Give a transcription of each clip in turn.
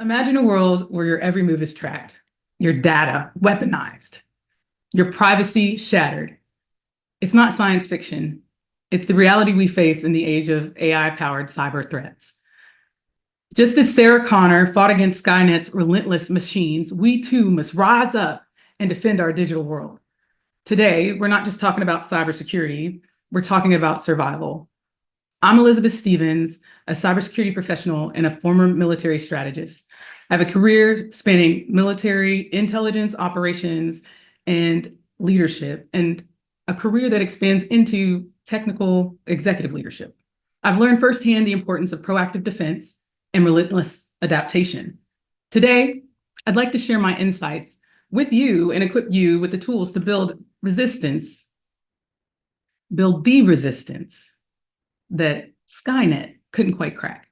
Imagine a world where your every move is tracked, your data weaponized, your privacy shattered. It's not science fiction. It's the reality we face in the age of AI-powered cyber threats. Just as Sarah Connor fought against Skynet's relentless machines, we too must rise up and defend our digital world. Today, we're not just talking about cybersecurity, we're talking about survival. I'm Elizabeth Stevens, a cybersecurity professional and a former military strategist. I have a career spanning military intelligence, operations, and leadership, and a career that expands into technical executive leadership. I've learned firsthand the importance of proactive defense and relentless adaptation. Today, I'd like to share my insights with you and equip you with the tools to build the resistance that Skynet couldn't quite crack.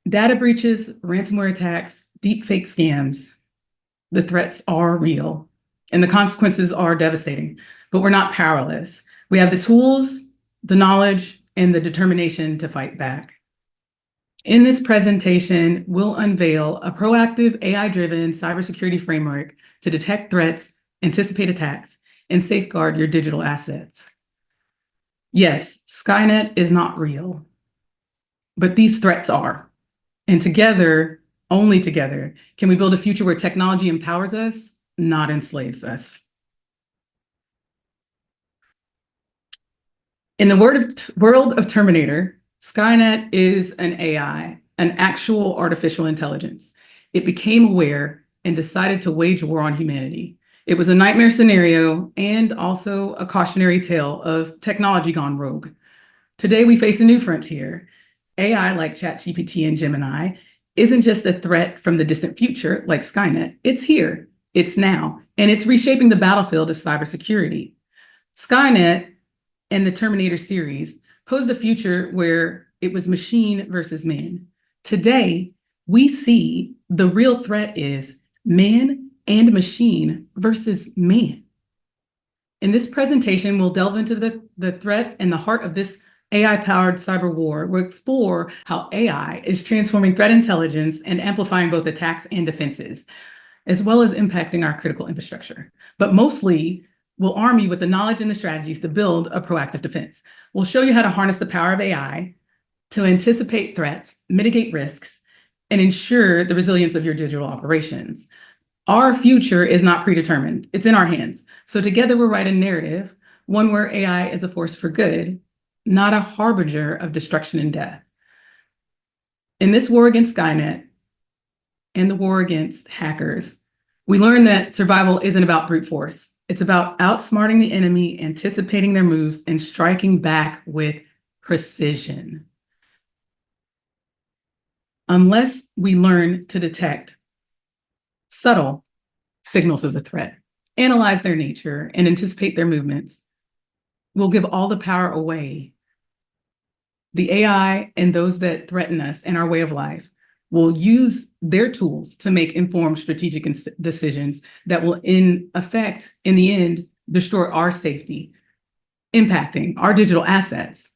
Data breaches, ransomware attacks, deepfake scams, the threats are real and the consequences are devastating, but we're not powerless. We have the tools, the knowledge, and the determination to fight back. In this presentation, we'll unveil a proactive AI-driven cybersecurity framework to detect threats, anticipate attacks, and safeguard your digital assets. Yes, Skynet is not real, but these threats are. And together, only together, can we build a future where technology empowers us, not enslaves us. In the world of Terminator, Skynet is an AI, an actual artificial intelligence. It became aware and decided to wage war on humanity. It was a nightmare scenario and also a cautionary tale of technology gone rogue. Today, we face a new frontier. AI, like ChatGPT and Gemini, isn't just a threat from the distant future like Skynet. It's here, it's now, and it's reshaping the battlefield of cybersecurity. Skynet and the Terminator series posed a future where it was machine versus man. Today, we see the real threat is man and machine versus man. In this presentation, we'll delve into the threat and the heart of this AI-powered cyber war. We'll explore how AI is transforming threat intelligence and amplifying both attacks and defenses, as well as impacting our critical infrastructure. But mostly, we'll arm you with the knowledge and the strategies to build a proactive defense. We'll show you how to harness the power of AI to anticipate threats, mitigate risks, and ensure the resilience of your digital operations. Our future is not predetermined. It's in our hands. So together we'll write a narrative, one where AI is a force for good, not a harbinger of destruction and death. In this war against Skynet and the war against hackers, we learn that survival isn't about brute force. It's about outsmarting the enemy, anticipating their moves, and striking back with precision. Unless we learn to detect subtle signals of the threat, analyze their nature, and anticipate their movements, we'll give all the power away. The AI and those that threaten us and our way of life will use their tools to make informed strategic decisions that will, in the end, destroy our safety, impacting our digital assets.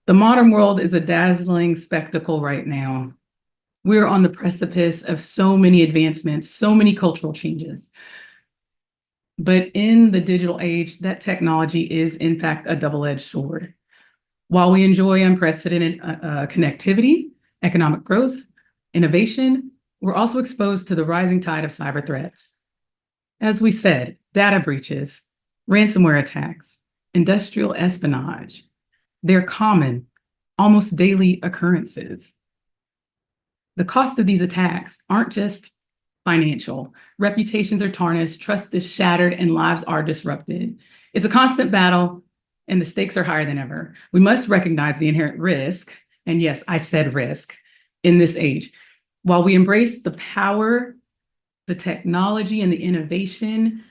The modern world is a dazzling spectacle right now. We're on the precipice of so many advancements, so many cultural changes. But in the digital age, that technology is, in fact, a double-edged sword. While we enjoy unprecedented connectivity, economic growth, innovation, we're also exposed to the rising tide of cyber threats. As we said, data breaches, ransomware attacks, industrial espionage, they're common, almost daily occurrences. The cost of these attacks aren't just financial. Reputations are tarnished, trust is shattered, and lives are disrupted. It's a constant battle, and the stakes are higher than ever. We must recognize the inherent risk, and yes, I said risk, in this age. While we embrace the power, the technology, and the innovation,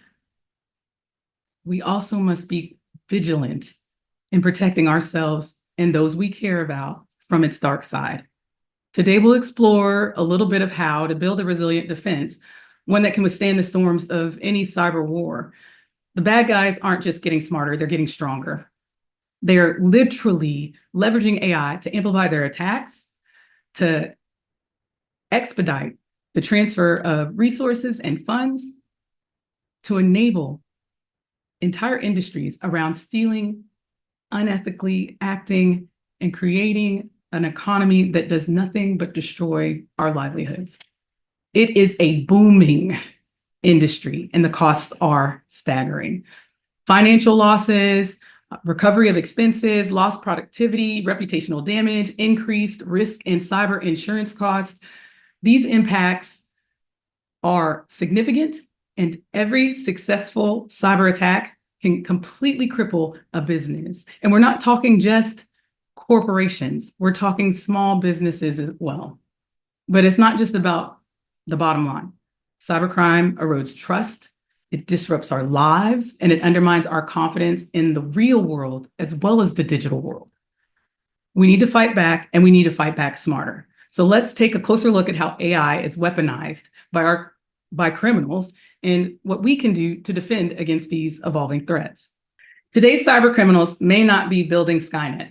we also must be vigilant in protecting ourselves and those we care about from its dark side. Today, we'll explore a little bit of how to build a resilient defense, one that can withstand the storms of any cyber war. The bad guys aren't just getting smarter, they're getting stronger. They're literally leveraging AI to amplify their attacks, to expedite the transfer of resources and funds, to enable entire industries around stealing, unethically acting, and creating an economy that does nothing but destroy our livelihoods. It is a booming industry, and the costs are staggering. Financial losses, recovery of expenses, lost productivity, reputational damage, increased risk and cyber insurance costs. These impacts are significant, and every successful cyber attack can completely cripple a business. And we're not talking just corporations, we're talking small businesses as well. But it's not just about the bottom line. Cybercrime erodes trust, it disrupts our lives, and it undermines our confidence in the real world as well as the digital world. We need to fight back, and we need to fight back smarter. So let's take a closer look at how AI is weaponized by criminals and what we can do to defend against these evolving threats. Today's cyber criminals may not be building Skynet,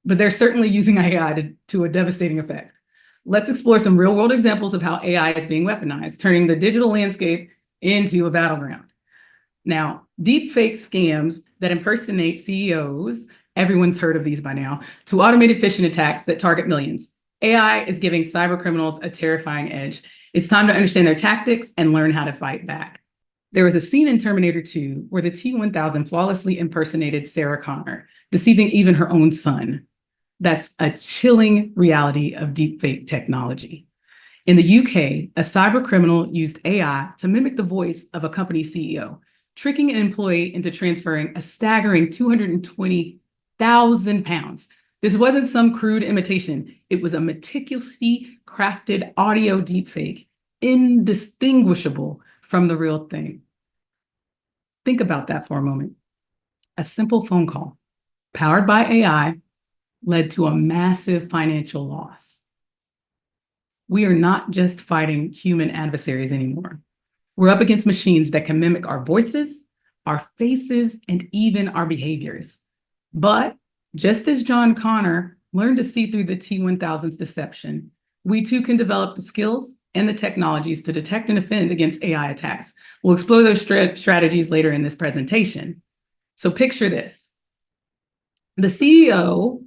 but they're certainly using AI to a devastating effect. Let's explore some real-world examples of how AI is being weaponized, turning the digital landscape into a battleground. Now, deepfake scams that impersonate CEOs, everyone's heard of these by now, to automated phishing attacks that target millions. AI is giving cyber criminals a terrifying edge. It's time to understand their tactics and learn how to fight back. There was a scene in Terminator 2 where the T-1000 flawlessly impersonated Sarah Connor, deceiving even her own son. That's a chilling reality of deepfake technology. In the UK, a cyber criminal used AI to mimic the voice of a company CEO, tricking an employee into transferring a staggering 220,000 pounds. This wasn't some crude imitation. It was a meticulously crafted audio deepfake, indistinguishable from the real thing. Think about that for a moment. A simple phone call, powered by AI, led to a massive financial loss. We are not just fighting human adversaries anymore. We're up against machines that can mimic our voices, our faces, and even our behaviors. But just as John Connor learned to see through the T-1000's deception, we too can develop the skills and the technologies to detect and defend against AI attacks. We'll explore those strategies later in this presentation. So picture this. The CEO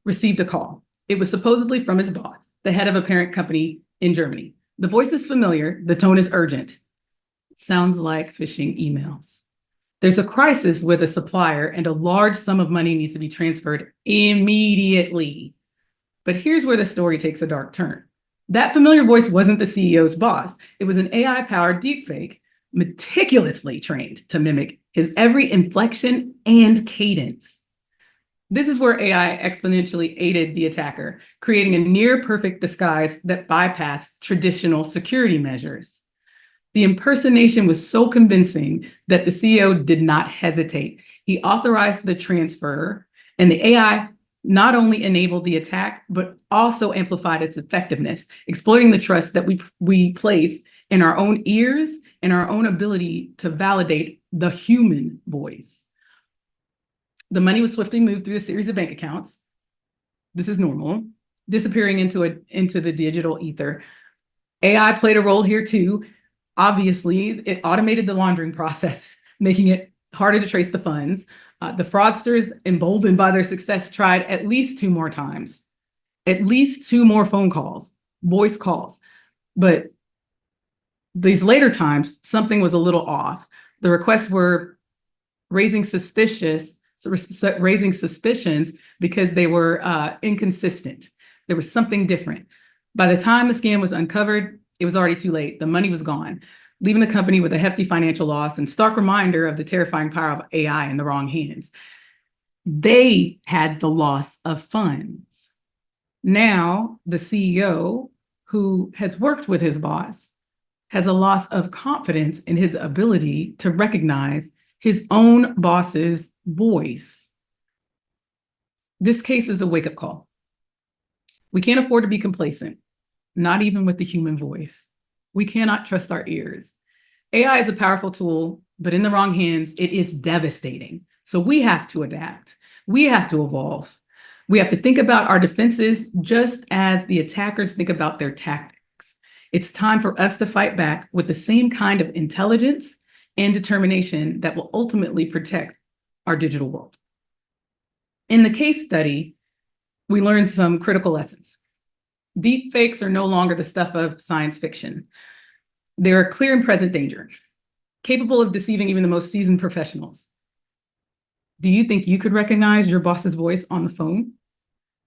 received a call. It was supposedly from his boss, the head of a parent company in Germany. The voice is familiar, the tone is urgent. It sounds like phishing emails. There's a crisis with a supplier and a large sum of money needs to be transferred immediately. But here's where the story takes a dark turn. That familiar voice wasn't the CEO's boss. It was an AI-powered deepfake, meticulously trained to mimic his every inflection and cadence. This is where AI exponentially aided the attacker, creating a near-perfect disguise that bypassed traditional security measures. The impersonation was so convincing that the CEO did not hesitate. He authorized the transfer, and the AI not only enabled the attack, but also amplified its effectiveness, exploiting the trust that we place in our own ears and our own ability to validate the human voice. The money was swiftly moved through a series of bank accounts. This is normal, disappearing into the digital ether. AI played a role here too. Obviously, it automated the laundering process, making it harder to trace the funds. The fraudsters, emboldened by their success, tried at least 2 more times, at least 2 more phone calls, voice calls. But these later times, something was a little off. The requests were raising suspicions because they were inconsistent. There was something different. By the time the scam was uncovered, it was already too late. The money was gone, leaving the company with a hefty financial loss and stark reminder of the terrifying power of AI in the wrong hands. They had the loss of funds. Now, the CEO, who has worked with his boss, has a loss of confidence in his ability to recognize his own boss's voice. This case is a wake-up call. We can't afford to be complacent, not even with the human voice. We cannot trust our ears. AI is a powerful tool, but in the wrong hands, it is devastating. So we have to adapt. We have to evolve. We have to think about our defenses just as the attackers think about their tactics. It's time for us to fight back with the same kind of intelligence and determination that will ultimately protect our digital world. In the case study, we learned some critical lessons. Deep fakes are no longer the stuff of science fiction. They're a clear and present danger, capable of deceiving even the most seasoned professionals. Do you think you could recognize your boss's voice on the phone?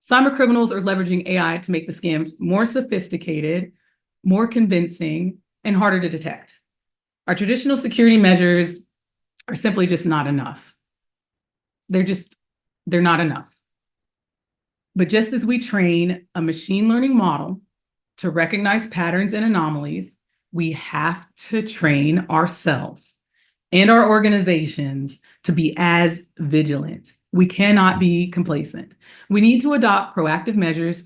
Cybercriminals are leveraging AI to make the scams more sophisticated, more convincing, and harder to detect. Our traditional security measures are simply just not enough. They're not enough. But just as we train a machine learning model to recognize patterns and anomalies, we have to train ourselves and our organizations to be as vigilant. We cannot be complacent. We need to adopt proactive measures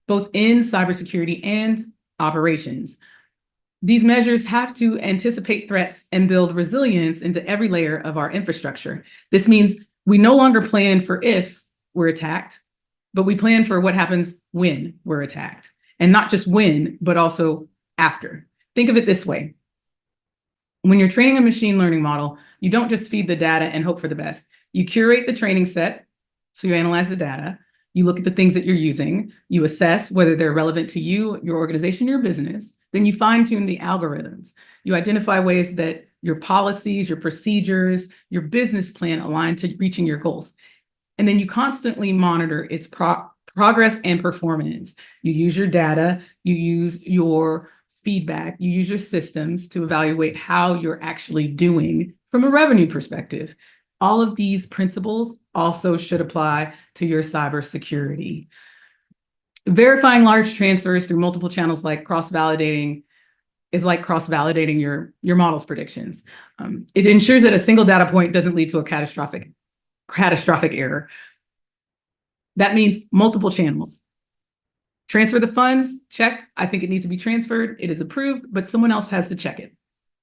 both in cybersecurity and operations. These measures have to anticipate threats and build resilience into every layer of our infrastructure. This means we no longer plan for if we're attacked, but we plan for what happens when we're attacked. And not just when, but also after. Think of it this way. When you're training a machine learning model, you don't just feed the data and hope for the best. You curate the training set, so you analyze the data, you look at the things that you're using, you assess whether they're relevant to you, your organization, your business, then you fine-tune the algorithms. You identify ways that your policies, your procedures, your business plan align to reaching your goals. And then you constantly monitor its progress and performance. You use your data, you use your feedback, you use your systems to evaluate how you're actually doing from a revenue perspective. All of these principles also should apply to your cybersecurity. Verifying large transfers through multiple channels like cross-validating your model's predictions. It ensures that a single data point doesn't lead to a catastrophic error. That means multiple channels. Transfer the funds, check. I think it needs to be transferred. It is approved, but someone else has to check it.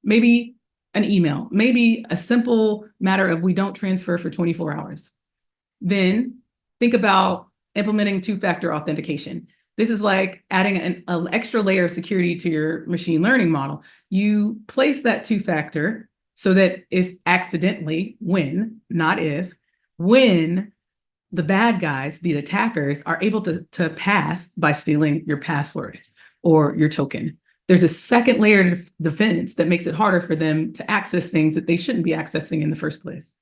Maybe an email, maybe a simple matter of we don't transfer for 24 hours. Then think about implementing two-factor authentication. This is like adding an extra layer of security to your machine learning model. You place that two-factor so that if accidentally, not if, when the bad guys, the attackers, are able to pass by stealing your password or your token. There's a second layer of defense that makes it harder for them to access things that they shouldn't be accessing in the first place.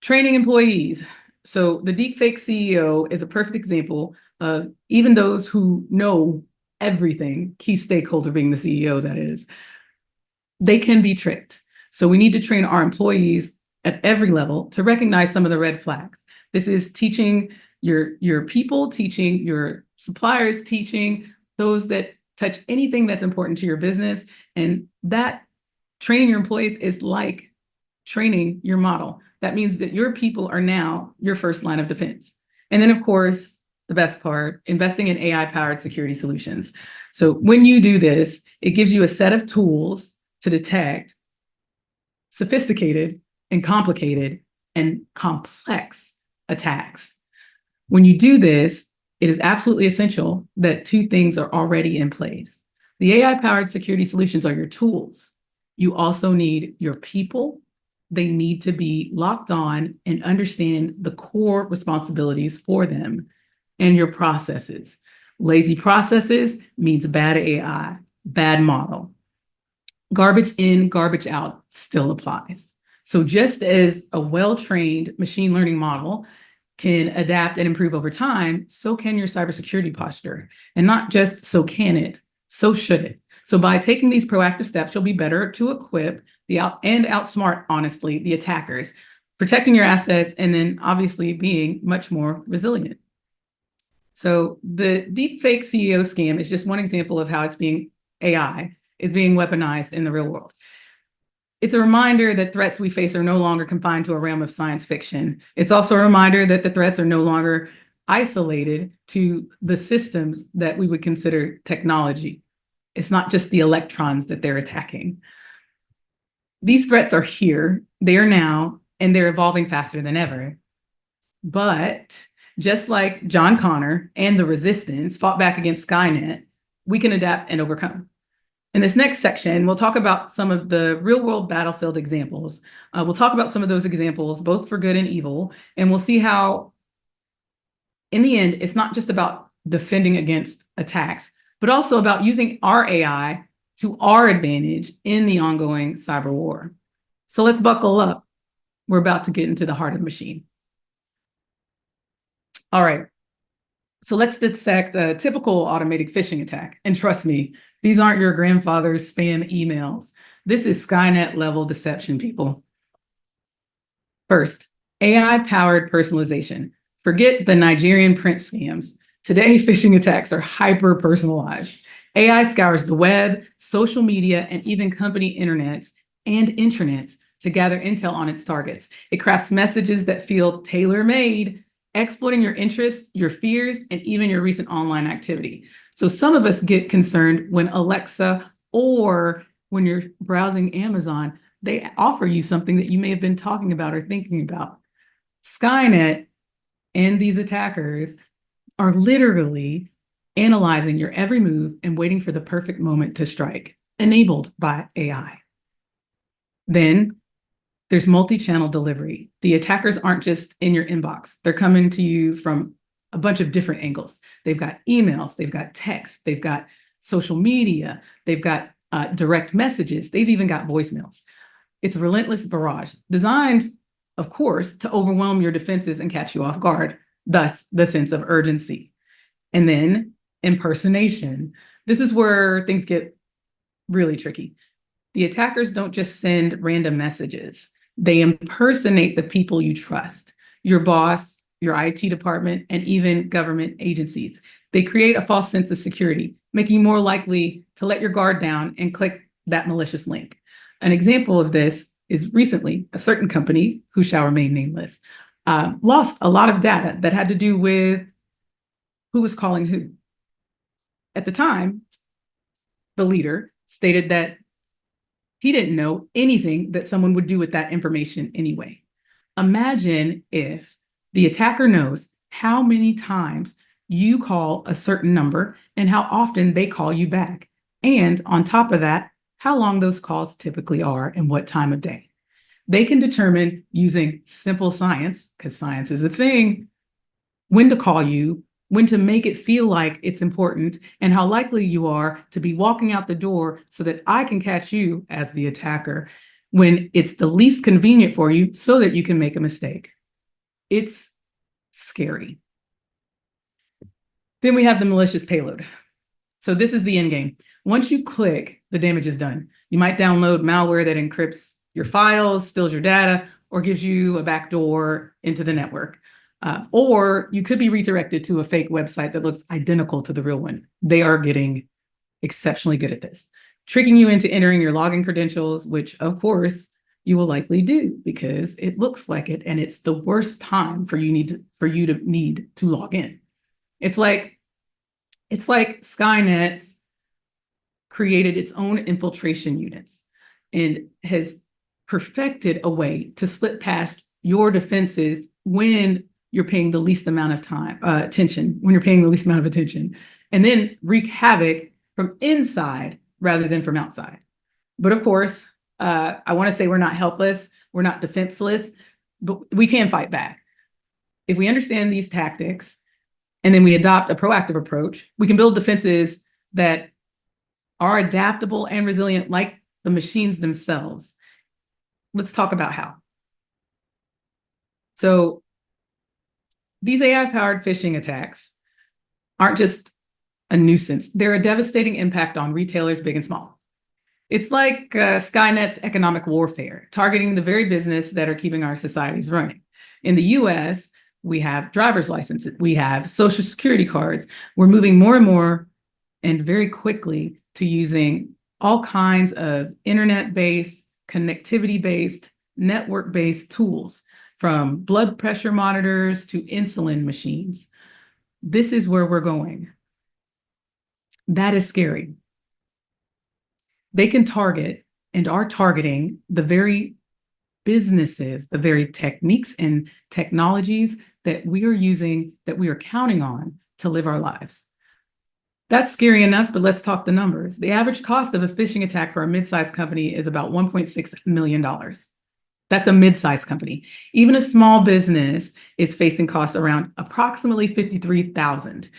Training employees. So the deepfake CEO is a perfect example of even those who know everything, key stakeholder being the CEO, that is, they can be tricked. So we need to train our employees at every level to recognize some of the red flags. This is teaching your people, teaching your suppliers, teaching those that touch anything that's important to your business. And that training your employees is like training your model. That means that your people are now your first line of defense. And then, of course, the best part, investing in AI-powered security solutions. So when you do this, it gives you a set of tools to detect sophisticated and complicated and complex attacks. When you do this, it is absolutely essential that two things are already in place. The AI-powered security solutions are your tools. You also need your people. They need to be locked on and understand the core responsibilities for them, and your processes. Lazy processes means bad AI, bad model. Garbage in, garbage out still applies. So just as a well-trained machine learning model can adapt and improve over time, so can your cybersecurity posture. And not just so can it, so should it. So by taking these proactive steps, you'll be better to equip and outsmart, honestly, the attackers, protecting your assets, and then obviously being much more resilient. So the deepfake CEO scam is just one example of how AI is being weaponized in the real world. It's a reminder that threats we face are no longer confined to a realm of science fiction. It's also a reminder that the threats are no longer isolated to the systems that we would consider technology. It's not just the electrons that they're attacking. These threats are here, they are now, and they're evolving faster than ever. But just like John Connor and the resistance fought back against Skynet, we can adapt and overcome. In this next section, we'll talk about some of the real-world battlefield examples. We'll talk about some of those examples, both for good and evil, and we'll see how, in the end, it's not just about defending against attacks, but also about using our AI to our advantage in the ongoing cyber war. So let's buckle up. We're about to get into the heart of the machine. All right. So let's dissect a typical automated phishing attack. And trust me, these aren't your grandfather's spam emails. This is Skynet level deception, people. First, AI-powered personalization. Forget the Nigerian prince scams. Today, phishing attacks are hyper-personalized. AI scours the web, social media, and even company intranets to gather intel on its targets. It crafts messages that feel tailor-made, exploiting your interests, your fears, and even your recent online activity. So some of us get concerned when Alexa or when you're browsing Amazon, they offer you something that you may have been talking about or thinking about. Skynet and these attackers are literally analyzing your every move and waiting for the perfect moment to strike, enabled by AI. Then there's multi-channel delivery. The attackers aren't just in your inbox. They're coming to you from a bunch of different angles. They've got emails, they've got text, they've got social media, they've got direct messages, they've even got voicemails. It's a relentless barrage designed, of course, to overwhelm your defenses and catch you off guard, thus the sense of urgency. And then impersonation. This is where things get really tricky. The attackers don't just send random messages. They impersonate the people you trust, your boss, your IT department, and even government agencies. They create a false sense of security, making you more likely to let your guard down and click that malicious link. An example of this is recently a certain company, who shall remain nameless, lost a lot of data that had to do with who was calling who. At the time, the leader stated that he didn't know anything that someone would do with that information anyway. Imagine if the attacker knows how many times you call a certain number and how often they call you back. And on top of that, how long those calls typically are and what time of day. They can determine using simple science, because science is a thing, when to call you, when to make it feel like it's important, and how likely you are to be walking out the door so that I can catch you as the attacker when it's the least convenient for you so that you can make a mistake. It's scary. Then we have the malicious payload. So this is the end game. Once you click, the damage is done. You might download malware that encrypts your files, steals your data, or gives you a backdoor into the network. Or you could be redirected to a fake website that looks identical to the real one. They are getting exceptionally good at this, tricking you into entering your login credentials, which of course you will likely do because it looks like it, and it's the worst time for you to need to log in. It's like Skynet created its own infiltration units and has perfected a way to slip past your defenses when you're paying the least amount of attention, and then wreak havoc from inside rather than from outside. But of course, I want to say we're not helpless, we're not defenseless, but we can fight back. If we understand these tactics and then we adopt a proactive approach, we can build defenses that are adaptable and resilient like the machines themselves. Let's talk about how. So these AI-powered phishing attacks aren't just a nuisance. They're a devastating impact on retailers, big and small. It's like Skynet's economic warfare, targeting the very business that are keeping our societies running. In the US, we have driver's licenses, we have social security cards. We're moving more and more and very quickly to using all kinds of internet-based, connectivity-based, network-based tools, from blood pressure monitors to insulin machines. This is where we're going. That is scary. They can target and are targeting the very businesses, the very techniques and technologies that we are using, that we are counting on to live our lives. That's scary enough, but let's talk the numbers. The average cost of a phishing attack for a mid-sized company is about $1.6 million. That's a mid-sized company. Even a small business is facing costs around approximately $53,000.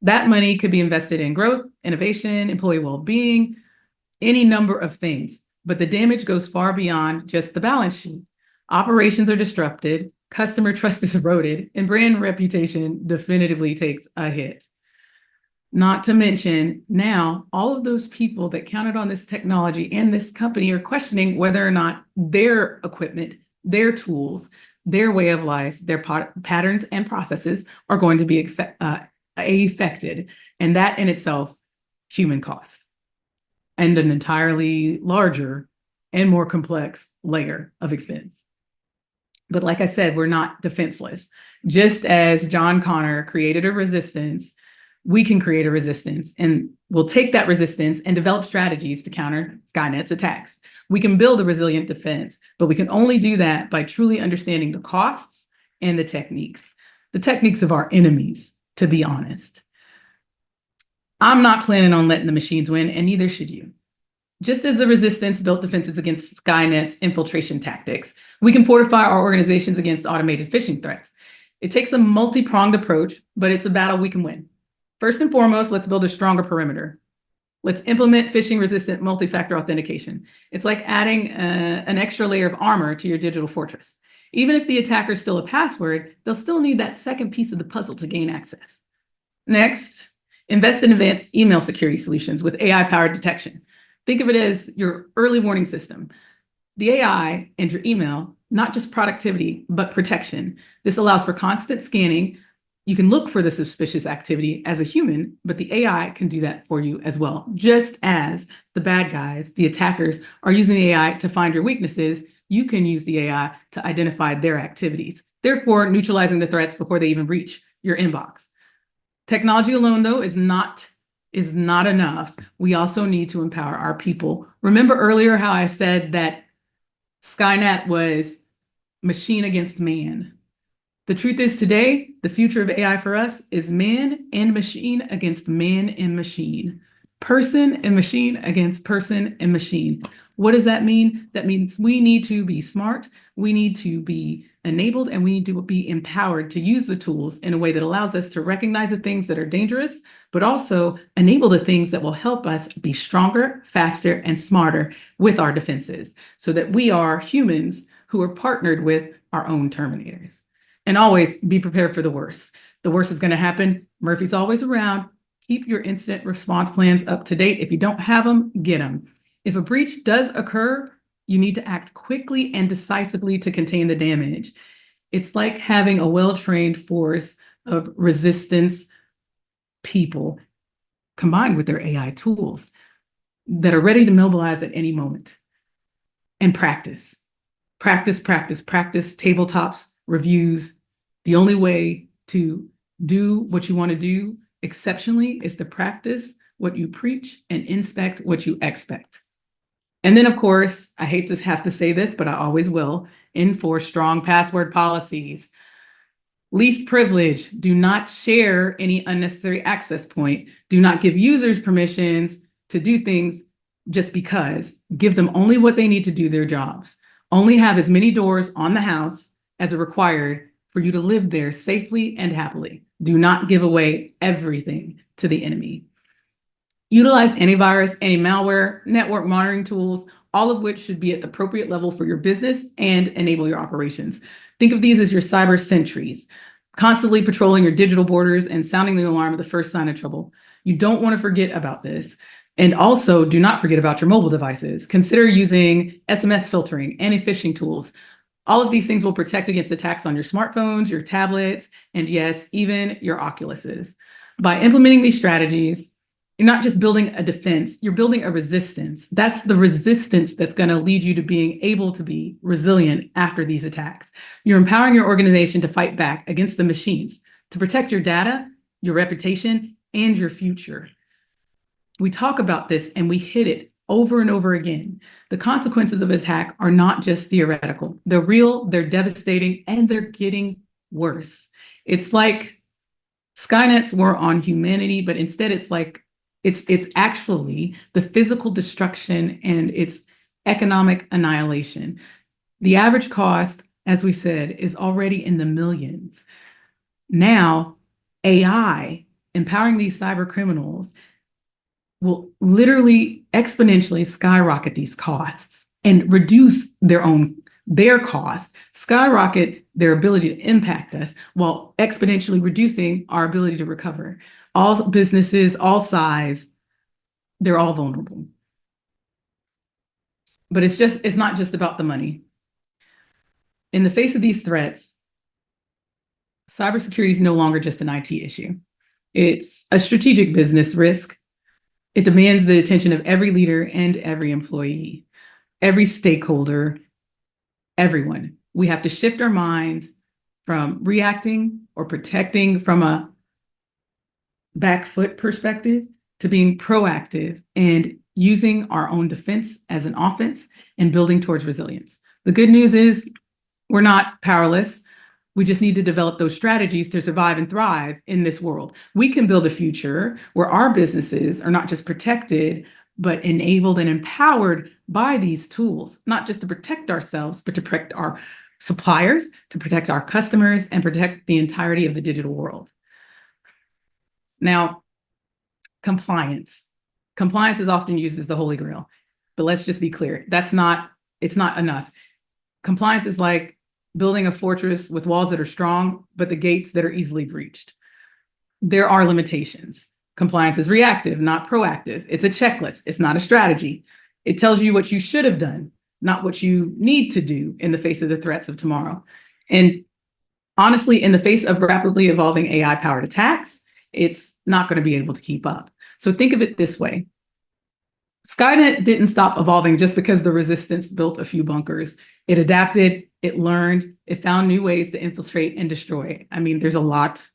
That money could be invested in growth, innovation, employee well-being, any number of things. But the damage goes far beyond just the balance sheet. Operations are disrupted, customer trust is eroded, and brand reputation definitively takes a hit. Not to mention, now all of those people that counted on this technology and this company are questioning whether or not their equipment, their tools, their way of life, their patterns and processes are going to be affected. And that in itself, human cost, and an entirely larger and more complex layer of expense. But like I said, we're not defenseless. Just as John Connor created a resistance, we can create a resistance, and we'll take that resistance and develop strategies to counter Skynet's attacks. We can build a resilient defense, but we can only do that by truly understanding the costs and the techniques of our enemies, to be honest. I'm not planning on letting the machines win, and neither should you. Just as the resistance built defenses against Skynet's infiltration tactics, we can fortify our organizations against automated phishing threats. It takes a multi-pronged approach, but it's a battle we can win. First and foremost, let's build a stronger perimeter. Let's implement phishing-resistant multi-factor authentication. It's like adding an extra layer of armor to your digital fortress. Even if the attacker stole a password, they'll still need that second piece of the puzzle to gain access. Next, invest in advanced email security solutions with AI-powered detection. Think of it as your early warning system. The AI and your email, not just productivity, but protection. This allows for constant scanning. You can look for the suspicious activity as a human, but the AI can do that for you as well. Just as the bad guys, the attackers, are using the AI to find your weaknesses, you can use the AI to identify their activities, therefore neutralizing the threats before they even reach your inbox. Technology alone, though, is not enough. We also need to empower our people. Remember earlier how I said that Skynet was machine against man? The truth is today, the future of AI for us is man and machine against man and machine. Person and machine against person and machine. What does that mean? That means we need to be smart, we need to be enabled, and we need to be empowered to use the tools in a way that allows us to recognize the things that are dangerous, but also enable the things that will help us be stronger, faster, and smarter with our defenses, so that we are humans who are partnered with our own terminators. And always be prepared for the worst. The worst is going to happen. Murphy's always around. Keep your incident response plans up to date. If you don't have them, get them. If a breach does occur, you need to act quickly and decisively to contain the damage. It's like having a well-trained force of resistance people combined with their AI tools that are ready to mobilize at any moment. And practice. Practice, practice, practice, tabletops, reviews. The only way to do what you want to do exceptionally is to practice what you preach and inspect what you expect. And then, of course, I hate to have to say this, but I always will, enforce strong password policies. Least privilege. Do not share any unnecessary access point. Do not give users permissions to do things just because. Give them only what they need to do their jobs. Only have as many doors on the house as are required for you to live there safely and happily. Do not give away everything to the enemy. Utilize antivirus, anti-malware, network monitoring tools, all of which should be at the appropriate level for your business and enable your operations. Think of these as your cyber sentries, constantly patrolling your digital borders and sounding the alarm at the first sign of trouble. You don't want to forget about this. And also, do not forget about your mobile devices. Consider using SMS filtering, anti-phishing tools. All of these things will protect against attacks on your smartphones, your tablets, and yes, even your Oculuses. By implementing these strategies, you're not just building a defense, you're building a resistance. That's the resistance that's going to lead you to being able to be resilient after these attacks. You're empowering your organization to fight back against the machines, to protect your data, your reputation, and your future. We talk about this and we hit it over and over again. The consequences of attack are not just theoretical. They're real, they're devastating, and they're getting worse. It's like Skynet's war on humanity, but instead it's actually the physical destruction and it's economic annihilation. The average cost, as we said, is already in the millions. Now, AI empowering these cyber criminals will literally exponentially skyrocket these costs and reduce their costs, skyrocket their ability to impact us while exponentially reducing our ability to recover. All businesses, all size, they're all vulnerable. But it's not just about the money. In the face of these threats, cybersecurity is no longer just an IT issue. It's a strategic business risk. It demands the attention of every leader and every employee, every stakeholder, everyone. We have to shift our minds from reacting or protecting from a back foot perspective to being proactive and using our own defense as an offense and building towards resilience. The good news is we're not powerless. We just need to develop those strategies to survive and thrive in this world. We can build a future where our businesses are not just protected, but enabled and empowered by these tools, not just to protect ourselves, but to protect our suppliers, to protect our customers, and protect the entirety of the digital world. Now, compliance. Compliance is often used as the holy grail, but let's just be clear. It's not enough. Compliance is like building a fortress with walls that are strong, but the gates that are easily breached. There are limitations. Compliance is reactive, not proactive. It's a checklist. It's not a strategy. It tells you what you should have done, not what you need to do in the face of the threats of tomorrow. And honestly, in the face of rapidly evolving AI-powered attacks, it's not going to be able to keep up. So think of it this way. Skynet didn't stop evolving just because the resistance built a few bunkers. It adapted, it learned, it found new ways to infiltrate and destroy. I mean, there's a lot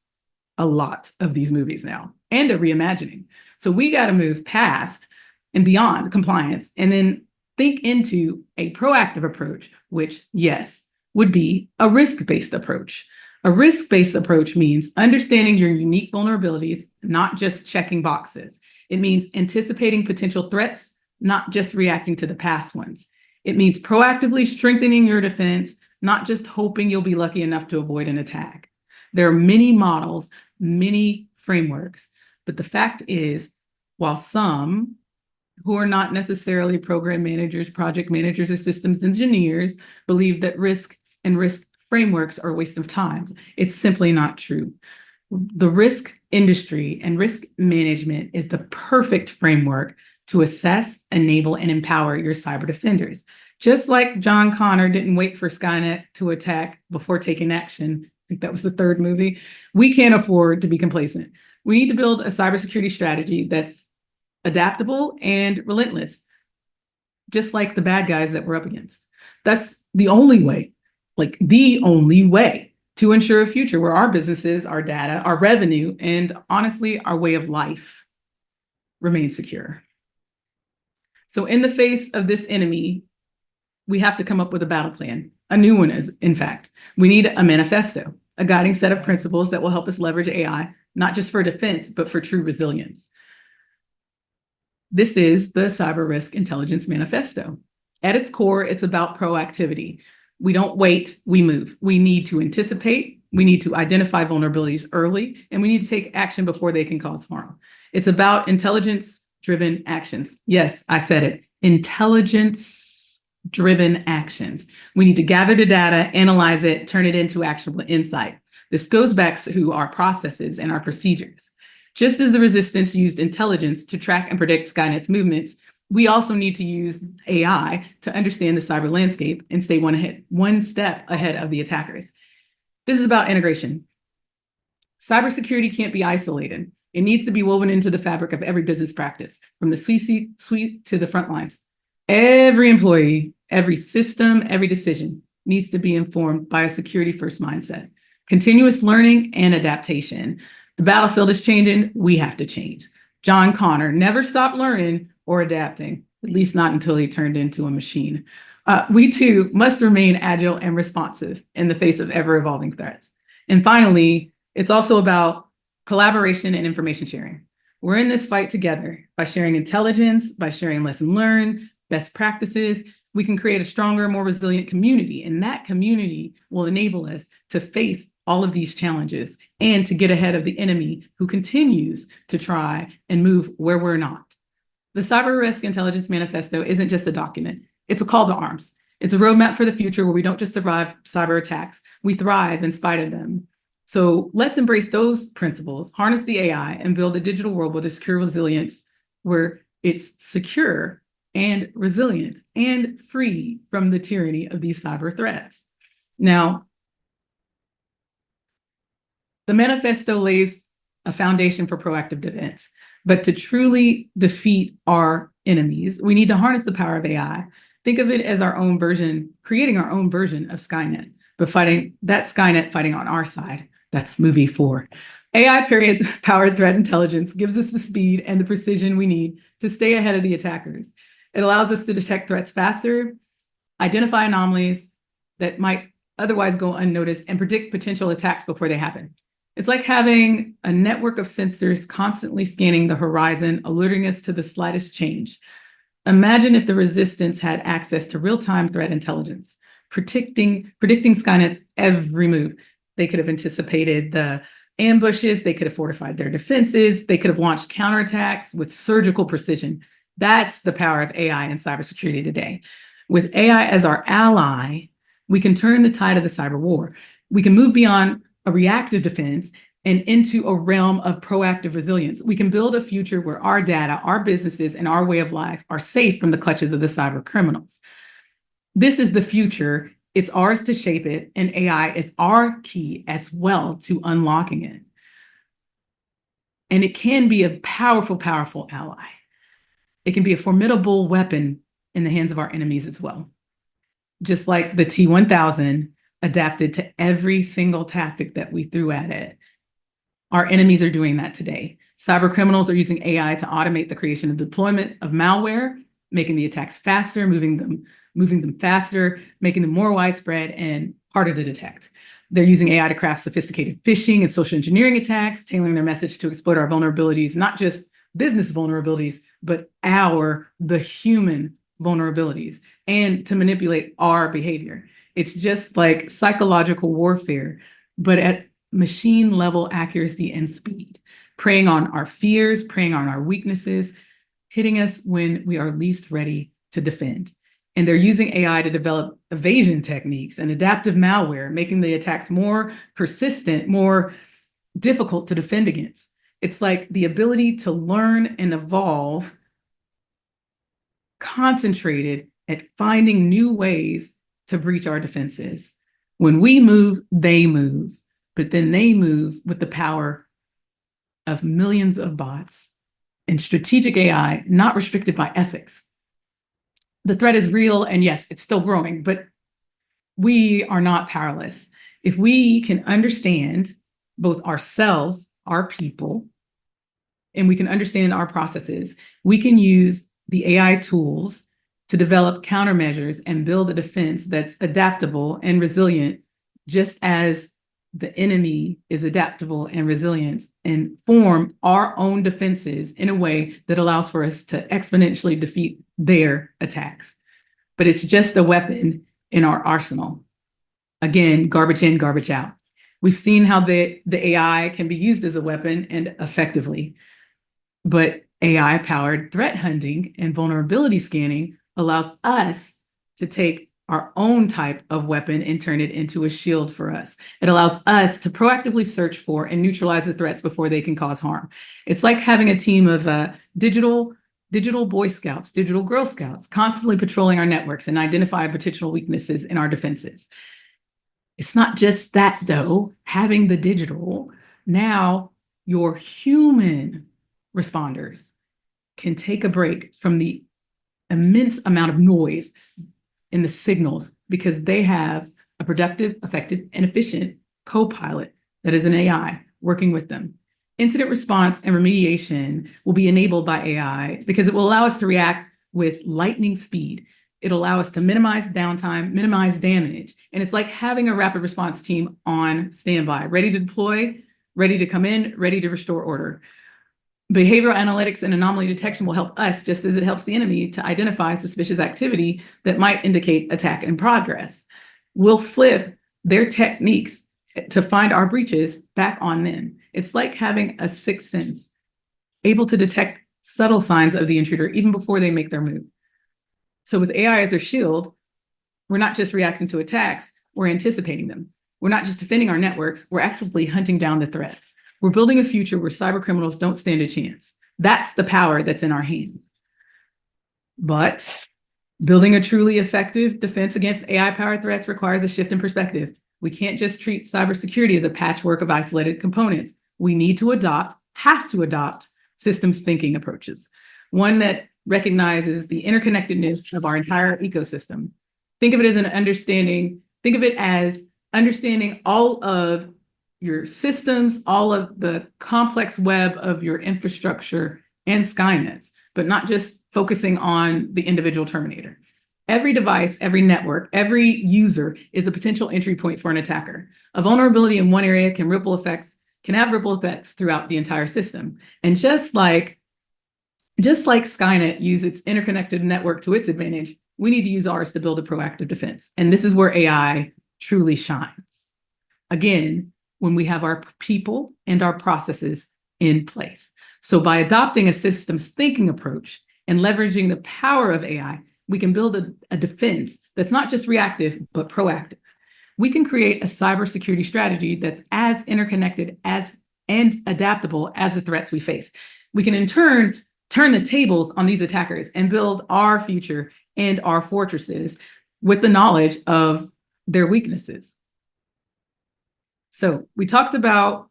of these movies now and a reimagining. So we got to move past and beyond compliance and then think into a proactive approach, which, yes, would be a risk-based approach. A risk-based approach means understanding your unique vulnerabilities, not just checking boxes. It means anticipating potential threats, not just reacting to the past ones. It means proactively strengthening your defense, not just hoping you'll be lucky enough to avoid an attack. There are many models, many frameworks, but the fact is, while some who are not necessarily program managers, project managers, or systems engineers believe that risk and risk frameworks are a waste of time, it's simply not true. The risk industry and risk management is the perfect framework to assess, enable, and empower your cyber defenders. Just like John Connor didn't wait for Skynet to attack before taking action, I think that was the third movie, we can't afford to be complacent. We need to build a cybersecurity strategy that's adaptable and relentless, just like the bad guys that we're up against. That's the only way, to ensure a future where our businesses, our data, our revenue, and honestly, our way of life remain secure. So in the face of this enemy, we have to come up with a battle plan. A new one is, in fact. We need a manifesto, a guiding set of principles that will help us leverage AI, not just for defense, but for true resilience. This is the Cyber Risk Intelligence Manifesto. At its core, it's about proactivity. We don't wait, we move. We need to anticipate, we need to identify vulnerabilities early, and we need to take action before they can cause harm. It's about intelligence-driven actions. Yes, I said it, intelligence-driven actions. We need to gather the data, analyze it, turn it into actionable insight. This goes back to our processes and our procedures. Just as the resistance used intelligence to track and predict Skynet's movements, we also need to use AI to understand the cyber landscape and stay one step ahead of the attackers. This is about integration. Cybersecurity can't be isolated. It needs to be woven into the fabric of every business practice, from the C-suite to the front lines. Every employee, every system, every decision needs to be informed by a security-first mindset, continuous learning and adaptation. The battlefield is changing, we have to change. John Connor never stopped learning or adapting. at least not until he turned into a machine. We too must remain agile and responsive in the face of ever-evolving threats. And finally, it's also about collaboration and information sharing. We're in this fight together by sharing intelligence, by sharing lessons learned, best practices. We can create a stronger, more resilient community, and that community will enable us to face all of these challenges and to get ahead of the enemy who continues to try and move where we're not. The Cyber Risk Intelligence Manifesto isn't just a document, it's a call to arms. It's a roadmap for the future where we don't just survive cyber attacks, we thrive in spite of them. So let's embrace those principles, harness the AI, and build a digital world with a secure resilience where it's secure and resilient and free from the tyranny of these cyber threats. Now, the manifesto lays a foundation for proactive defense, but to truly defeat our enemies, we need to harness the power of AI. Think of it as our own version, creating our own version of Skynet, but fighting that Skynet fighting on our side. That's movie 4. AI-powered threat intelligence gives us the speed and the precision we need to stay ahead of the attackers. It allows us to detect threats faster, identify anomalies that might otherwise go unnoticed, and predict potential attacks before they happen. It's like having a network of sensors constantly scanning the horizon, alerting us to the slightest change. Imagine if the resistance had access to real-time threat intelligence, predicting Skynet's every move. They could have anticipated the ambushes, they could have fortified their defenses, they could have launched counterattacks with surgical precision. That's the power of AI and cybersecurity today. With AI as our ally, we can turn the tide of the cyber war. We can move beyond a reactive defense and into a realm of proactive resilience. We can build a future where our data, our businesses, and our way of life are safe from the clutches of the cyber criminals. This is the future. It's ours to shape it, and AI is our key as well to unlocking it. And it can be a powerful, powerful ally. It can be a formidable weapon in the hands of our enemies as well. Just like the T-1000 adapted to every single tactic that we threw at it. Our enemies are doing that today. Cyber criminals are using AI to automate the creation and deployment of malware, making the attacks faster, moving them faster, making them more widespread and harder to detect. They're using AI to craft sophisticated phishing and social engineering attacks, tailoring their message to exploit our vulnerabilities, not just business vulnerabilities, but the human vulnerabilities, and to manipulate our behavior. It's just like psychological warfare, but at machine level accuracy and speed, preying on our fears, preying on our weaknesses, hitting us when we are least ready to defend. And they're using AI to develop evasion techniques and adaptive malware, making the attacks more persistent, more difficult to defend against. It's like the ability to learn and evolve, concentrated at finding new ways to breach our defenses. When we move, they move, but then they move with the power of millions of bots and strategic AI, not restricted by ethics. The threat is real, and yes, it's still growing, but we are not powerless. If we can understand both ourselves, our people, and we can understand our processes, we can use the AI tools to develop countermeasures and build a defense that's adaptable and resilient, just as the enemy is adaptable and resilient, and form our own defenses in a way that allows for us to exponentially defeat their attacks. But it's just a weapon in our arsenal. Again, garbage in, garbage out. We've seen how the AI can be used as a weapon and effectively, but AI-powered threat hunting and vulnerability scanning allows us to take our own type of weapon and turn it into a shield for us. It allows us to proactively search for and neutralize the threats before they can cause harm. It's like having a team of digital Boy Scouts, digital Girl Scouts, constantly patrolling our networks and identifying potential weaknesses in our defenses. It's not just that, though. Having the digital, now your human responders can take a break from the immense amount of noise in the signals because they have a productive, effective, and efficient co-pilot that is an AI working with them. Incident response and remediation will be enabled by AI because it will allow us to react with lightning speed. It'll allow us to minimize downtime, minimize damage. And it's like having a rapid response team on standby, ready to deploy, ready to come in, ready to restore order. Behavioral analytics and anomaly detection will help us, just as it helps the enemy, to identify suspicious activity that might indicate attack in progress. We'll flip their techniques to find our breaches back on them. It's like having a sixth sense, able to detect subtle signs of the intruder even before they make their move. So with AI as our shield, we're not just reacting to attacks, we're anticipating them. We're not just defending our networks, we're actively hunting down the threats. We're building a future where cyber criminals don't stand a chance. That's the power that's in our hands. But building a truly effective defense against AI-powered threats requires a shift in perspective. We can't just treat cybersecurity as a patchwork of isolated components. We need to have to adopt systems thinking approaches, one that recognizes the interconnectedness of our entire ecosystem. Think of it as understanding all of your systems, all of the complex web of your infrastructure and Skynets, but not just focusing on the individual terminator. Every device, every network, every user is a potential entry point for an attacker. A vulnerability in one area can have ripple effects throughout the entire system. And just like Skynet used its interconnected network to its advantage, we need to use ours to build a proactive defense. And this is where AI truly shines. Again, when we have our people and our processes in place. So by adopting a systems thinking approach and leveraging the power of AI, we can build a defense that's not just reactive, but proactive. We can create a cybersecurity strategy that's as interconnected and adaptable as the threats we face. We can in turn turn the tables on these attackers and build our future and our fortresses with the knowledge of their weaknesses. So we talked about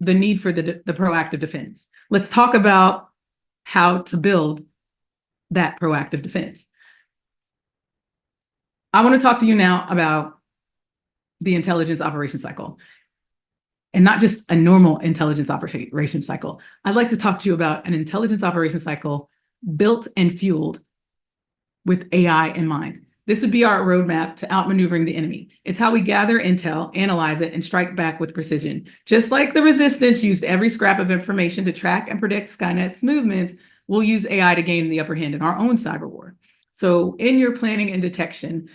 the need for the proactive defense. Let's talk about how to build that proactive defense. I want to talk to you now about the intelligence operation cycle, and not just a normal intelligence operation cycle. I'd like to talk to you about an intelligence operation cycle built and fueled with AI in mind. This would be our roadmap to outmaneuvering the enemy. It's how we gather intel, analyze it, and strike back with precision. Just like the resistance used every scrap of information to track and predict Skynet's movements, we'll use AI to gain the upper hand in our own cyber war. So in your planning and direction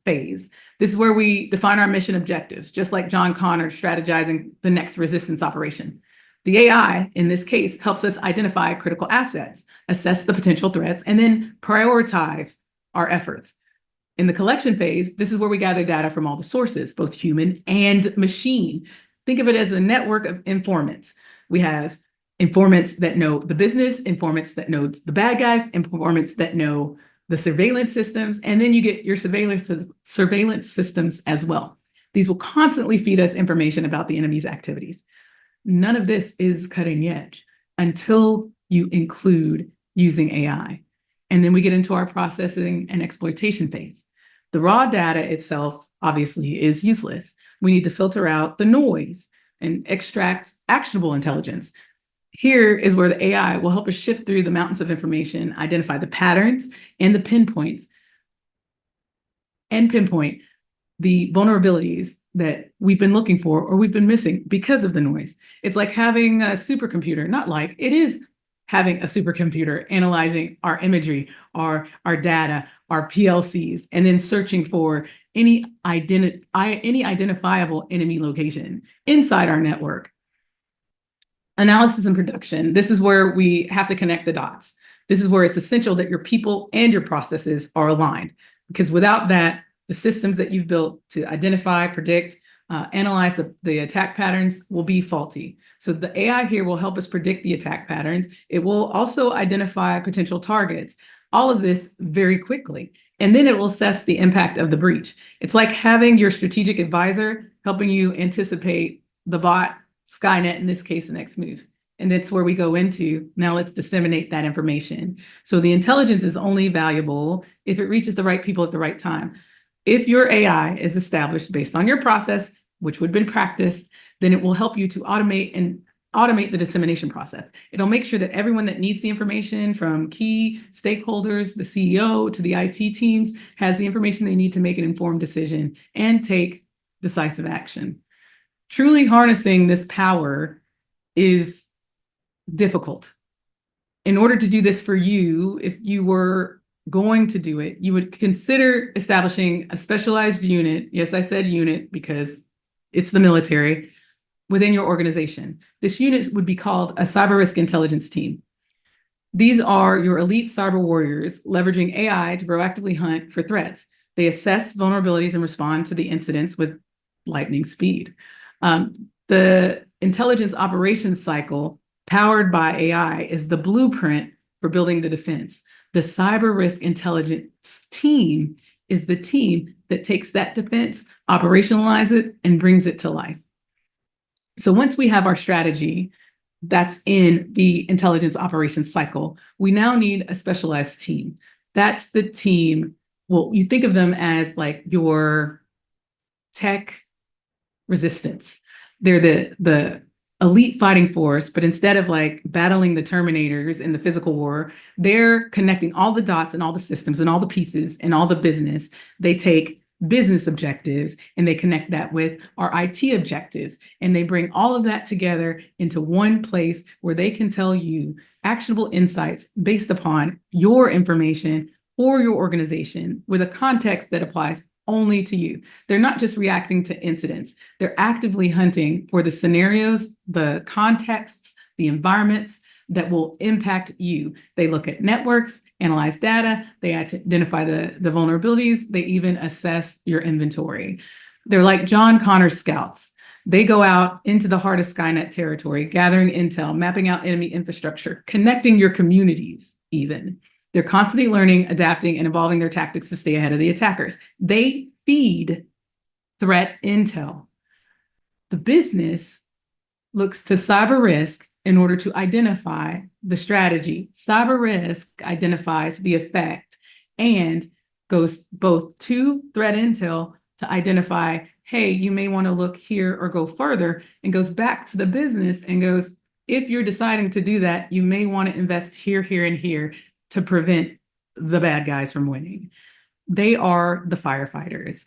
phase, this is where we define our mission objectives, just like John Connor strategizing the next resistance operation. The AI, in this case, helps us identify critical assets, assess the potential threats, and then prioritize our efforts. In the collection phase, this is where we gather data from all the sources, both human and machine. Think of it as a network of informants. We have informants that know the business, informants that know the bad guys, informants that know the surveillance systems, and then you get your surveillance systems as well. These will constantly feed us information about the enemy's activities. None of this is cutting edge until you include using AI. And then we get into our processing and exploitation phase. The raw data itself, obviously, is useless. We need to filter out the noise and extract actionable intelligence. Here is where the AI will help us shift through the mountains of information, identify the patterns and the pinpoint the vulnerabilities that we've been looking for or we've been missing because of the noise. It's like having a supercomputer, it is having a supercomputer analyzing our imagery, our data, our PLCs, and then searching for any identifiable enemy location inside our network. Analysis and production. This is where we have to connect the dots. This is where it's essential that your people and your processes are aligned, because without that, the systems that you've built to identify, predict, analyze the attack patterns will be faulty. So the AI here will help us predict the attack patterns. It will also identify potential targets, all of this very quickly. And then it will assess the impact of the breach. It's like having your strategic advisor helping you anticipate the bot, Skynet, in this case, the next move. And that's where we go into, now let's disseminate that information. So the intelligence is only valuable if it reaches the right people at the right time. If your AI is established based on your process, which would have been practiced, then it will help you to automate and automate the dissemination process. It'll make sure that everyone that needs the information, from key stakeholders, the CEO to the IT teams, has the information they need to make an informed decision and take decisive action. Truly harnessing this power is difficult. In order to do this for you, if you were going to do it, you would consider establishing a specialized unit. Yes, I said unit because it's the military within your organization. This unit would be called a Cyber Risk Intelligence Team. These are your elite cyber warriors leveraging AI to proactively hunt for threats. They assess vulnerabilities and respond to the incidents with lightning speed. The intelligence operations cycle powered by AI is the blueprint for building the defense. The Cyber Risk Intelligence Team is the team that takes that defense, operationalizes it, and brings it to life. So once we have our strategy that's in the intelligence operations cycle, we now need a specialized team. That's the team, well, you think of them as like your tech resistance. They're the elite fighting force, but instead of like battling the Terminators in the physical war, they're connecting all the dots and all the systems and all the pieces and all the business. They take business objectives and they connect that with our IT objectives, and they bring all of that together into one place where they can tell you actionable insights based upon your information or your organization with a context that applies only to you. They're not just reacting to incidents. They're actively hunting for the scenarios, the contexts, the environments that will impact you. They look at networks, analyze data, they identify the vulnerabilities, they even assess your inventory. They're like John Connor's scouts. They go out into the heart of Skynet territory, gathering intel, mapping out enemy infrastructure, connecting your communities even. They're constantly learning, adapting, and evolving their tactics to stay ahead of the attackers. They feed threat intel. The business looks to cyber risk in order to identify the strategy. Cyber risk identifies the effect and goes both to threat intel to identify, hey, you may want to look here or go further, and goes back to the business and goes, if you're deciding to do that, you may want to invest here, here, and here to prevent the bad guys from winning. They are the firefighters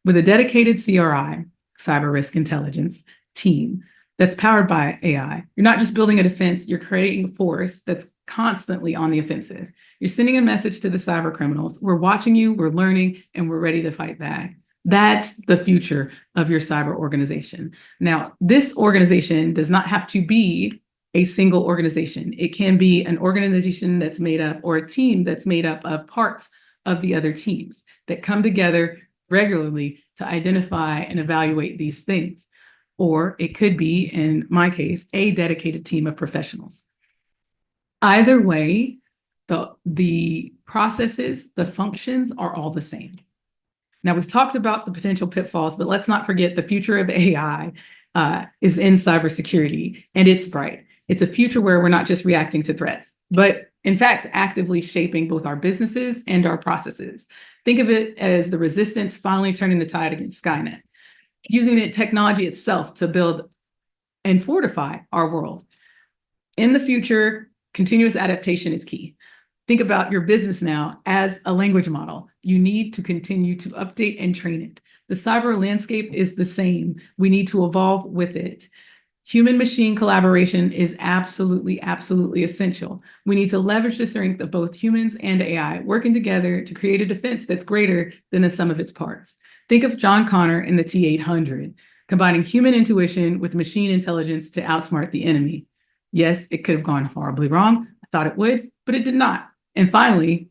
with a dedicated CRI, Cyber Risk Intelligence Team, that's powered by AI. You're not just building a defense, you're creating a force that's constantly on the offensive. You're sending a message to the cyber criminals. We're watching you, we're learning, and we're ready to fight back. That's the future of your cyber organization. Now, this organization does not have to be a single organization. It can be an organization that's made up, or a team that's made up of parts of the other teams that come together regularly to identify and evaluate these things. Or it could be, in my case, a dedicated team of professionals. Either way, the processes, the functions are all the same. Now, we've talked about the potential pitfalls, but let's not forget the future of AI is in cybersecurity, and it's bright. It's a future where we're not just reacting to threats, but in fact, actively shaping both our businesses and our processes. Think of it as the resistance finally turning the tide against Skynet, using the technology itself to build and fortify our world. In the future, continuous adaptation is key. Think about your business now as a language model. You need to continue to update and train it. The cyber landscape is the same. We need to evolve with it. Human-machine collaboration is absolutely, absolutely essential. We need to leverage the strength of both humans and AI working together to create a defense that's greater than the sum of its parts. Think of John Connor in the T-800, combining human intuition with machine intelligence to outsmart the enemy. Yes, it could have gone horribly wrong. I thought it would, but it did not. And finally,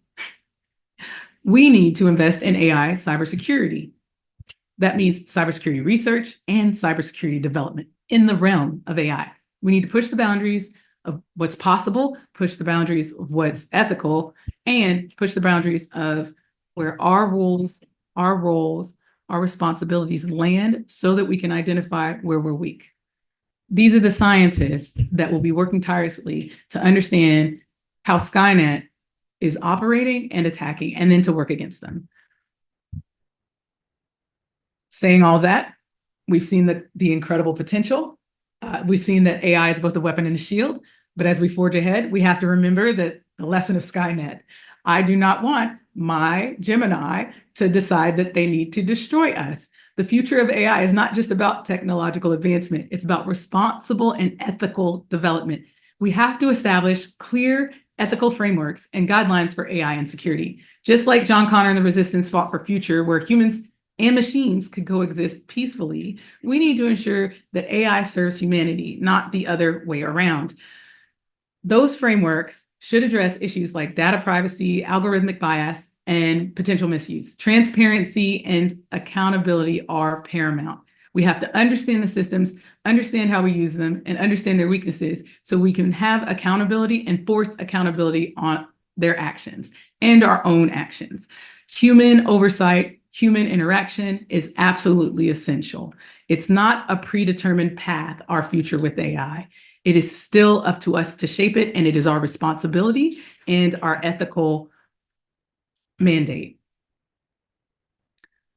we need to invest in AI cybersecurity. That means cybersecurity research and cybersecurity development in the realm of AI. We need to push the boundaries of what's possible, push the boundaries of what's ethical, and push the boundaries of where our rules, our roles, our responsibilities land so that we can identify where we're weak. These are the scientists that will be working tirelessly to understand how Skynet is operating and attacking, and then to work against them. Saying all that, we've seen the incredible potential. We've seen that AI is both a weapon and a shield, but as we forge ahead, we have to remember that the lesson of Skynet. I do not want my Gemini to decide that they need to destroy us. The future of AI is not just about technological advancement, it's about responsible and ethical development. We have to establish clear ethical frameworks and guidelines for AI and security. Just like John Connor and the Resistance fought for a future where humans and machines could coexist peacefully, we need to ensure that AI serves humanity, not the other way around. Those frameworks should address issues like data privacy, algorithmic bias, and potential misuse. Transparency and accountability are paramount. We have to understand the systems, understand how we use them, and understand their weaknesses so we can have accountability and force accountability on their actions and our own actions. Human oversight, human interaction is absolutely essential. It's not a predetermined path, our future with AI. It is still up to us to shape it, and it is our responsibility and our ethical mandate.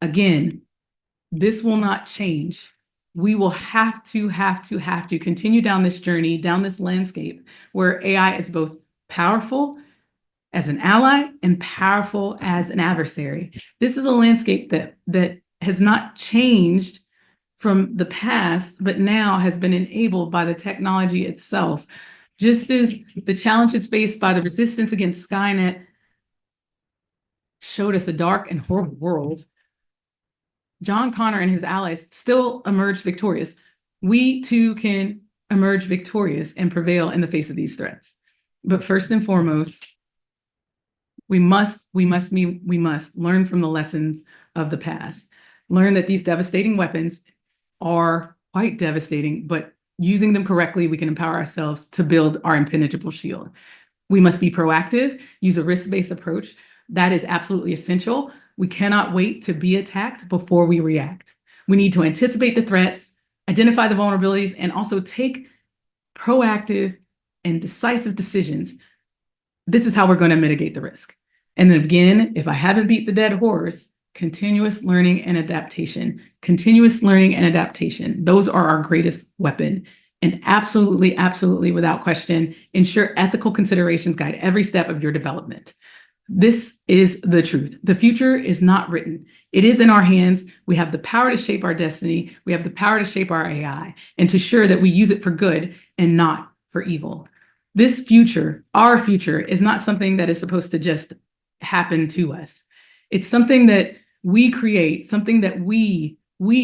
Again, this will not change. We will have to continue down this journey, down this landscape where AI is both powerful as an ally and powerful as an adversary. This is a landscape that has not changed from the past, but now has been enabled by the technology itself. Just as the challenges faced by the resistance against Skynet showed us a dark and horrible world, John Connor and his allies still emerged victorious. We too can emerge victorious and prevail in the face of these threats. But first and foremost, we must learn from the lessons of the past. Learn that these devastating weapons are quite devastating, but using them correctly, we can empower ourselves to build our impenetrable shield. We must be proactive, use a risk-based approach. That is absolutely essential. We cannot wait to be attacked before we react. We need to anticipate the threats, identify the vulnerabilities, and also take proactive and decisive decisions. This is how we're going to mitigate the risk. And then again, if I haven't beat the dead horse, continuous learning and adaptation. Continuous learning and adaptation. Those are our greatest weapon. And absolutely, without question, ensure ethical considerations guide every step of your development. This is the truth. The future is not written. It is in our hands. We have the power to shape our destiny. We have the power to shape our AI and to ensure that we use it for good and not for evil. This future, our future, is not something that is supposed to just happen to us. It's something that we create, something that we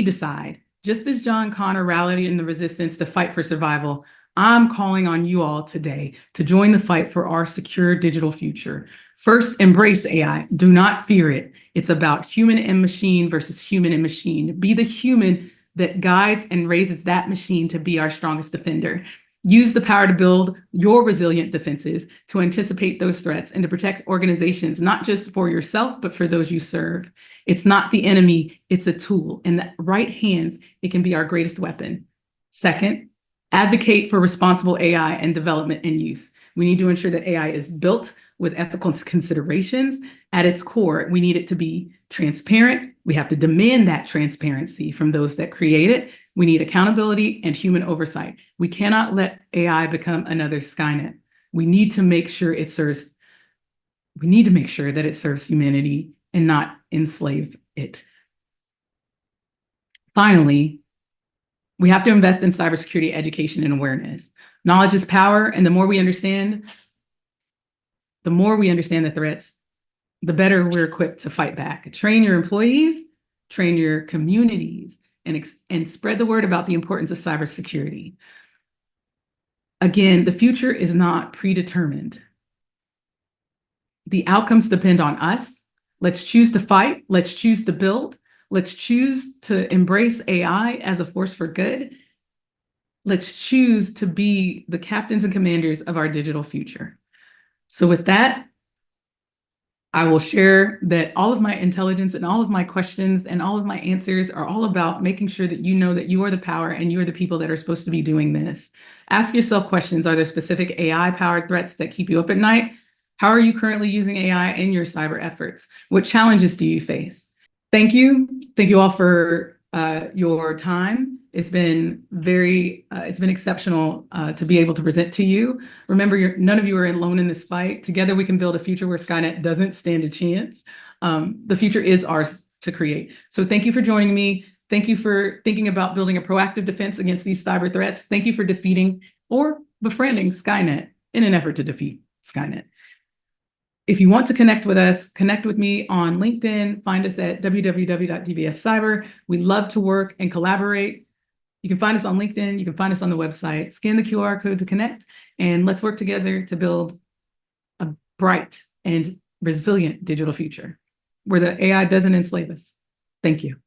decide. Just as John Connor rallied in the resistance to fight for survival, I'm calling on you all today to join the fight for our secure digital future. First, embrace AI. Do not fear it. It's about human and machine versus human and machine. Be the human that guides and raises that machine to be our strongest defender. Use the power to build your resilient defenses, to anticipate those threats, and to protect organizations, not just for yourself, but for those you serve. It's not the enemy, it's a tool. In the right hands, it can be our greatest weapon. Second, advocate for responsible AI and development and use. We need to ensure that AI is built with ethical considerations. At its core, we need it to be transparent. We have to demand that transparency from those that create it. We need accountability and human oversight. We cannot let AI become another Skynet. We need to make sure that it serves humanity and not enslave it. Finally, we have to invest in cybersecurity education and awareness. Knowledge is power, and the more we understand the threats, the better we're equipped to fight back. Train your employees, train your communities, and spread the word about the importance of cybersecurity. Again, the future is not predetermined. The outcomes depend on us. Let's choose to fight. Let's choose to build. Let's choose to embrace AI as a force for good. Let's choose to be the captains and commanders of our digital future. So with that, I will share that all of my intelligence and all of my questions and all of my answers are all about making sure that you know that you are the power and you are the people that are supposed to be doing this. Ask yourself questions. Are there specific AI-powered threats that keep you up at night? How are you currently using AI in your cyber efforts? What challenges do you face? Thank you. Thank you all for your time. It's been exceptional to be able to present to you. Remember, none of you are alone in this fight. Together, we can build a future where Skynet doesn't stand a chance. The future is ours to create. So thank you for joining me. Thank you for thinking about building a proactive defense against these cyber threats. Thank you for defeating or befriending Skynet in an effort to defeat Skynet. If you want to connect with us, connect with me on LinkedIn. Find us at www.dbscyber. We love to work and collaborate. You can find us on LinkedIn. You can find us on the website. Scan the QR code to connect, and let's work together to build a bright and resilient digital future where the AI doesn't enslave us. Thank you.